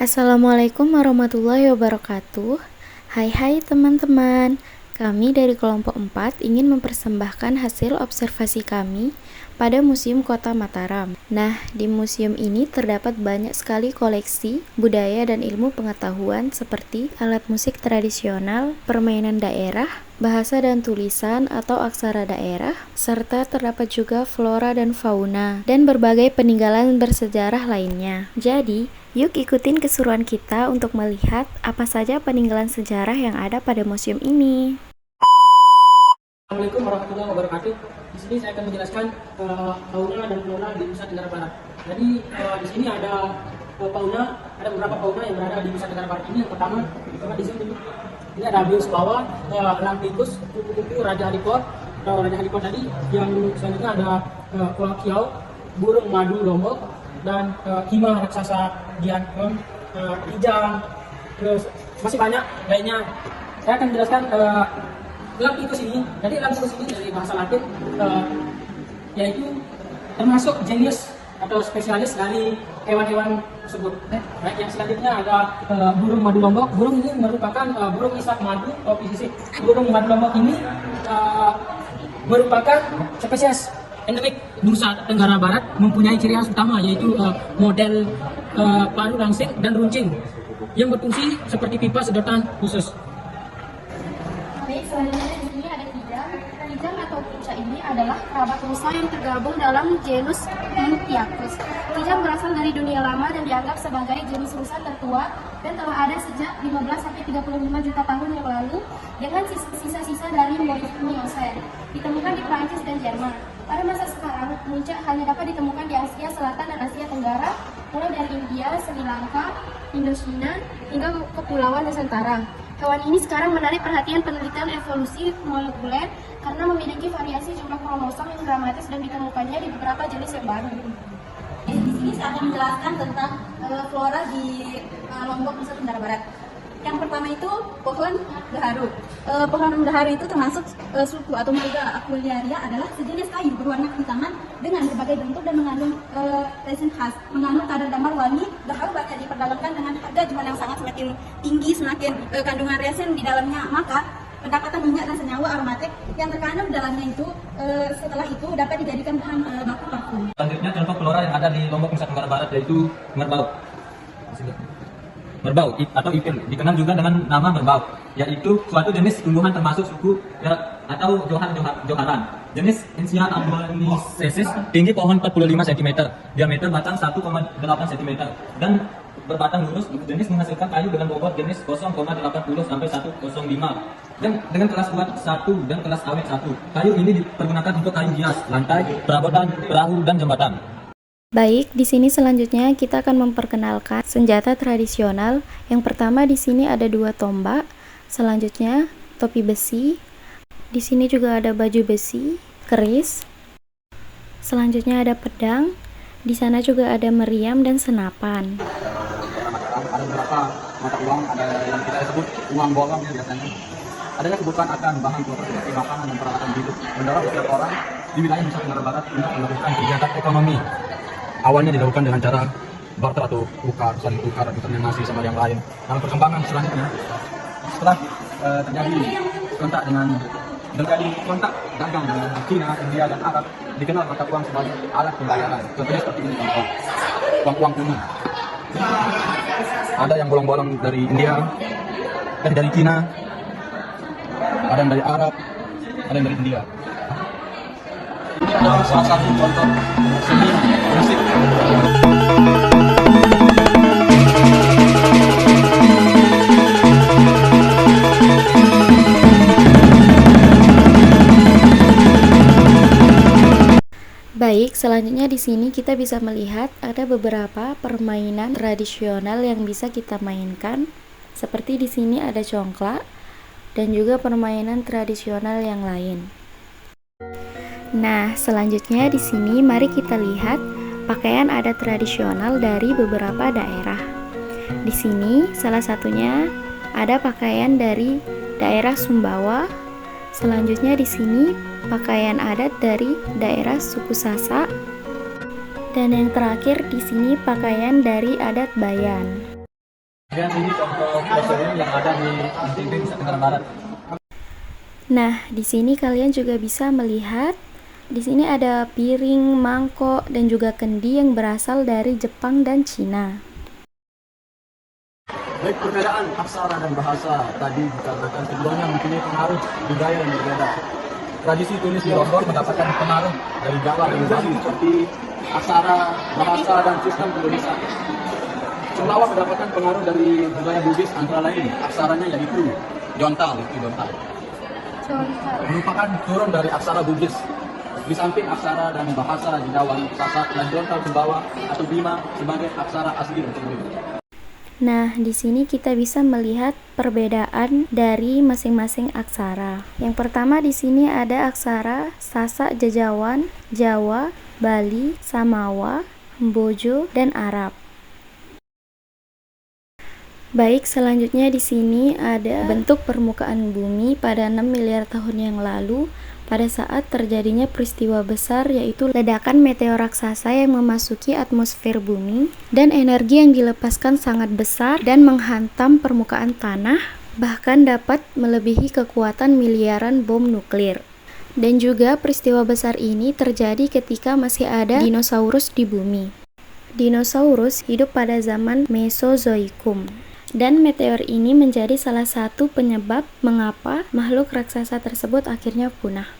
Assalamualaikum warahmatullahi wabarakatuh. Hai teman-teman. Kami dari kelompok 4 ingin mempersembahkan hasil observasi kami pada Museum Kota Mataram. Nah, di museum ini terdapat banyak sekali koleksi budaya dan ilmu pengetahuan seperti alat musik tradisional, permainan daerah, bahasa dan tulisan atau aksara daerah, serta terdapat juga flora dan fauna, dan berbagai peninggalan bersejarah lainnya. Jadi, yuk ikutin keseruan kita untuk melihat apa saja peninggalan sejarah yang ada pada museum ini. Assalamualaikum warahmatullahi wabarakatuh. Di sini saya akan menjelaskan fauna dan flora di Nusa Tenggara Barat. Jadi di sini ada fauna, ada beberapa fauna yang berada di Nusa Tenggara Barat ini. Yang pertama di sini ini ada bios bawah, elang tikus, kupu-kupu, raja haripot, tadi. Yang selanjutnya ada kolang kiau, burung madu lombok, dan hima raksasa giancong, kijang, terus masih banyak lainnya. Saya akan menjelaskan elang tikus ini. Jadi elang tikus ini dari bahasa Latin yaitu termasuk jenis atau spesialis dari hewan-hewan tersebut. Baik, yang selanjutnya ada burung madu lombok. Burung ini merupakan burung isap madu atau PCC. Burung madu lombok ini merupakan spesies endemik Nusa Tenggara Barat, mempunyai ciri khas utama yaitu model paru langsing dan runcing yang berfungsi seperti pipa sedotan khusus. Baik, selanjutnya di sini ada kijang. Kijang atau puca ini adalah kerabat rusa yang tergabung dalam genus Nymphaeacus. Kijang berasal dari dunia lama dan dianggap sebagai jenis rusa tertua dan telah ada sejak 15-35 juta tahun yang lalu dengan sisa-sisa dari Miocene. Ditemukan di Prancis dan Jerman. Pada masa sekarang, puncak hanya dapat ditemukan di Asia Selatan dan Asia Tenggara, mulai dari India, Sri Lanka, Indochina, hingga Kepulauan Nusantara. Hewan ini sekarang menarik perhatian penelitian evolusi molekuler karena memiliki variasi jumlah kromosom yang dramatis dan ditemukannya di beberapa jenis yang baru. Di sini saya akan menjelaskan tentang flora di Lombok, Nusa Tenggara Barat. Yang pertama itu pohon gaharu. Pohon gaharu itu termasuk suku atau marga Aquilaria, adalah sejenis kayu berwarna kehitaman dengan berbagai bentuk dan mengandung resin khas. Mengandung kadar damar wangi. Gaharu banyak diperdagangkan dengan harga jual yang sangat semakin tinggi, semakin kandungan resin di dalamnya. Maka pendapatan minyak dan senyawa aromatik yang terkandung di dalamnya itu setelah itu dapat dijadikan bahan baku parfum. Selanjutnya contoh flora yang ada di Lombok, Nusa Tenggara Barat yaitu merbau. Merbau atau ipil, dikenal juga dengan nama merbau, yaitu suatu jenis tumbuhan termasuk suku atau joharan. Jenis Encia aduanicensis, tinggi pohon 45 cm, diameter batang 1,8 cm, dan berbatang lurus. Jenis menghasilkan kayu dengan bobot jenis 0,80 sampai 105, dan dengan kelas kuat 1 dan kelas awet 1. Kayu ini dipergunakan untuk kayu hias, lantai, perabotan, perahu, dan jembatan. Baik, di sini selanjutnya kita akan memperkenalkan senjata tradisional. Yang pertama di sini ada 2 tombak, selanjutnya topi besi. Di sini juga ada baju besi, keris. Selanjutnya ada pedang. Di sana juga ada meriam dan senapan. Ada beberapa mata uang, ada yang kita sebut uang bolong ya biasanya. Ada yang sebutkan akan bahan pokok seperti makanan dan peralatan hidup, mendorong setiap orang di wilayah Nusa Tenggara Barat untuk melakukan kegiatan ekonomi. Awalnya dilakukan dengan cara barter atau saling tukar atau terminasi sama yang lain. Dalam perkembangan selanjutnya, setelah terjadi kontak dagang dengan Cina, India, dan Arab, dikenal mata uang sebagai alat pembayaran. Contohnya seperti ini, uang kuno. Ada yang bolong-bolong dari India, dari Cina, ada yang dari Arab, ada yang dari India. Ini adalah salah satu contoh seni musik. Baik, selanjutnya di sini kita bisa melihat ada beberapa permainan tradisional yang bisa kita mainkan. Seperti di sini ada congklak dan juga permainan tradisional yang lain. Nah, selanjutnya di sini mari kita lihat pakaian adat tradisional dari beberapa daerah. Di sini salah satunya ada pakaian dari daerah Sumbawa. Selanjutnya di sini pakaian adat dari daerah suku Sasak. Dan yang terakhir di sini pakaian dari adat Bayan. Dan ini contoh museum yang ada di NTB Nusa Tenggara Barat. Nah, di sini kalian juga bisa melihat di sini ada piring, mangkok, dan juga kendi yang berasal dari Jepang dan Cina. Baik perbedaan aksara dan bahasa tadi dikarenakan keduanya mempunyai pengaruh budaya yang berbeda. Tradisi tulis di Lombok mendapatkan pengaruh dari Jawa dan Bali seperti aksara, bahasa, dan sistem penulisan. Sumbawa mendapatkan pengaruh dari budaya Bugis antara lain aksaranya yaitu Jontal, merupakan turun dari aksara Bugis. Di samping aksara dan bahasa di Jawa, Sasak, dan Jontal Sumbawa atau Bima sebagai aksara asli untuk Bugis. Nah, di sini kita bisa melihat perbedaan dari masing-masing aksara. Yang pertama di sini ada aksara Sasak Jajawan, Jawa, Bali, Samawa, Mbojo, dan Arab. Baik, selanjutnya di sini ada bentuk permukaan bumi pada 6 miliar tahun yang lalu pada saat terjadinya peristiwa besar yaitu ledakan meteor raksasa yang memasuki atmosfer bumi dan energi yang dilepaskan sangat besar dan menghantam permukaan tanah bahkan dapat melebihi kekuatan miliaran bom nuklir. Dan juga peristiwa besar ini terjadi ketika masih ada dinosaurus di bumi. Dinosaurus hidup pada zaman Mesozoikum. Dan meteor ini menjadi salah satu penyebab mengapa makhluk raksasa tersebut akhirnya punah.